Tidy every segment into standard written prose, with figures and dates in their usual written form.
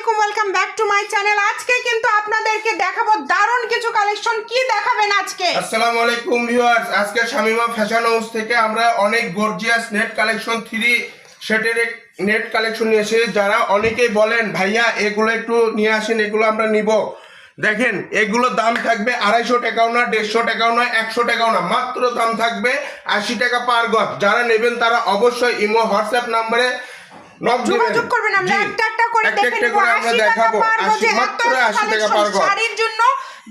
আলাইকুম, welcome back to my channel. আজকে কিন্তু আপনাদেরকে দেখাবো দারুণ কিছু কালেকশন। কি দেখাবেন আজকে? আসসালামু আলাইকুম ভিউয়ার্স, আজকে শামিমা ফ্যাশন হাউস থেকে আমরা অনেক গর্জিয়াস নেট কালেকশন 3 সেটের নেট কালেকশন নিয়ে এসেছি। যারা অনেকেই বলেন ভাইয়া এগুলো একটু নিয়ে আসেন, এগুলো আমরা নিব। দেখেন এগুলোর দাম থাকবে 250 টাকাও না, 150 টাকাও না, 100 টাকাও না, মাত্র দাম থাকবে 80 টাকা পার গজ। যারা নেবেন তারা অবশ্যই ইমো হোয়াটসঅ্যাপ নম্বরে যোগাযোগ করবেন। আমরা একটা করে দেখে নেব। আমরা দেখাবো 80 মাত্র 80 টাকা পার গজ। শাড়ির জন্য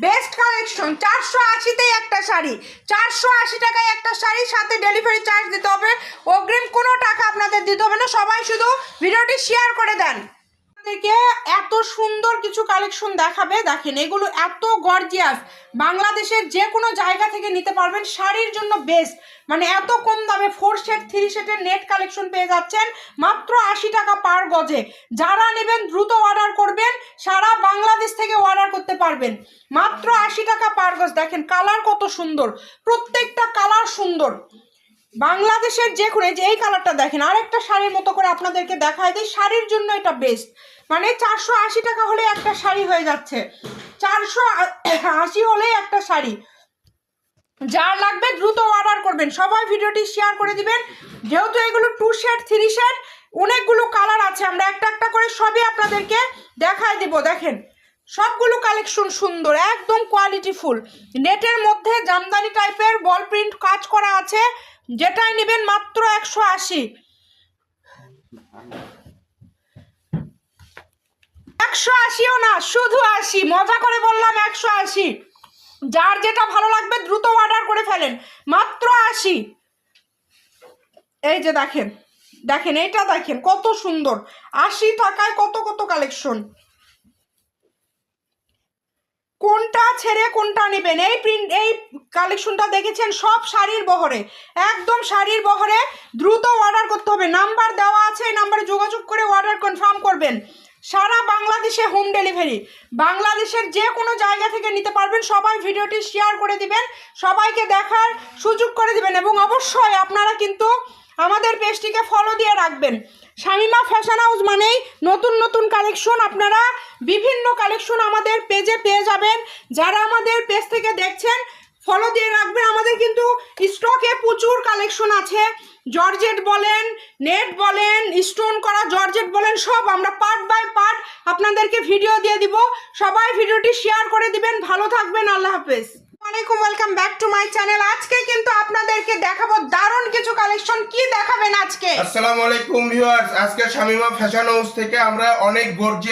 বেস্ট কালেকশন। 480 তেই একটা শাড়ি, 480 টাকায় একটা শাড়ি, সাথে ডেলিভারি চার্জ দিতে হবে। অগ্রিম কোনো টাকা আপনাদের দিতে হবে না। সবাই শুধু ভিডিওটি শেয়ার করে দেন। আপনাদেরকে এত সুন্দর কিছু কালেকশন দেখাবে। দেখেন এগুলো এত গর্জিয়াস, বাংলাদেশের যে কোনো জায়গা থেকে নিতে পারবেন। শাড়ির জন্য বেস্ট, মানে এত কম দামে 4 সেট 3 সেটের নেট কালেকশন পেয়ে যাচ্ছেন মাত্র 80 টাকা পার গজে। যারা নেবেন দ্রুত অর্ডার করবেন, সারা বাংলাদেশ থেকে অর্ডার করতে পারবেন। মাত্র 80 টাকা পার গজ। দেখেন কালার কত সুন্দর, প্রত্যেকটা কালার সুন্দর। বাংলাদেশের যে কোনো, এই কালারটা দেখেন, আরেকটা শাড়ির মতো করে আপনাদেরকে দেখায় দিই। শাড়ির জন্য এটা বেস্ট, মানে 480 টাকা হলে একটা শাড়ি হয়ে যাচ্ছে। 480 হলে একটা শাড়ি। যার লাগবে দ্রুত অর্ডার করবেন। সবাই ভিডিওটি শেয়ার করে দিবেন। যেহেতু এগুলো 2 সেট 3 সেট, অনেকগুলো কালার আছে, আমরা একটা একটা করে সবই আপনাদেরকে দেখায় দিব। দেখেন সবগুলো কালেকশন সুন্দর, একদম কোয়ালিটিফুল। নেটের মধ্যে জামদানি টাইপের বল প্রিন্ট কাজ করা আছে। যেটাই নেবেন মাত্র 180। 180ও না, শুধু 80। মজা করে বললাম 180। যার যেটা ভালো লাগবে দ্রুত অর্ডার করে ফেলেন, মাত্র 80। এই যে দেখেন, দেখেন এটা দেখেন কত সুন্দর। 80 টাকায় কত কত কালেকশন। কোনটা ছেড়ে কোনটা নেবেন? এই কালেকশনটা দেখেছেন, সব শাড়ির বহরে, একদম শাড়ির বহরে। দ্রুত অর্ডার করতে হবে। নাম্বার দেওয়া আছে, এই নাম্বারে যোগাযোগ করে অর্ডার কনফার্ম করবেন। সারা বাংলাদেশে হোম ডেলিভারি। বাংলাদেশের যে কোনো জায়গা থেকে নিতে পারবেন। সবাই ভিডিওটি শেয়ার করে দিবেন, সবাইকে দেখার সুযোগ করে দিবেন, এবং অবশ্যই আপনারা কিন্তু আমাদের পেজটিকে ফলো দিয়ে রাখবেন। শামিমা ফ্যাশন হাউস মানেই নতুন নতুন কালেকশন। আপনারা বিভিন্ন কালেকশন আমাদের পেজে পেয়ে যাবেন। যারা আমাদের পেজ থেকে দেখছেন ফলো দিয়ে রাখবেন। আমাদের কিন্তু স্টকে প্রচুর কালেকশন আছে। জর্জেট বলেন, নেট বলেন, স্টোন করা জর্জেট বলেন, সব আমরা পার্ট বাই পার্ট আপনাদেরকে ভিডিও দিয়ে দিব। সবাই ভিডিওটি শেয়ার করে দিবেন। ভালো থাকবেন, আল্লাহ হাফেজ। আসসালামাইকুম, welcome back to my channel. আজকে কিন্তু আপনাদেরকে দেখাবো দারুণ কিছু কালেকশন। কি দেখাবেন আজকে? আসসালামু আলাইকুম ভিউয়ার্স, আজকে শামিমা ফ্যাশন হাউস থেকে আমরা অনেক গর্জিয়াস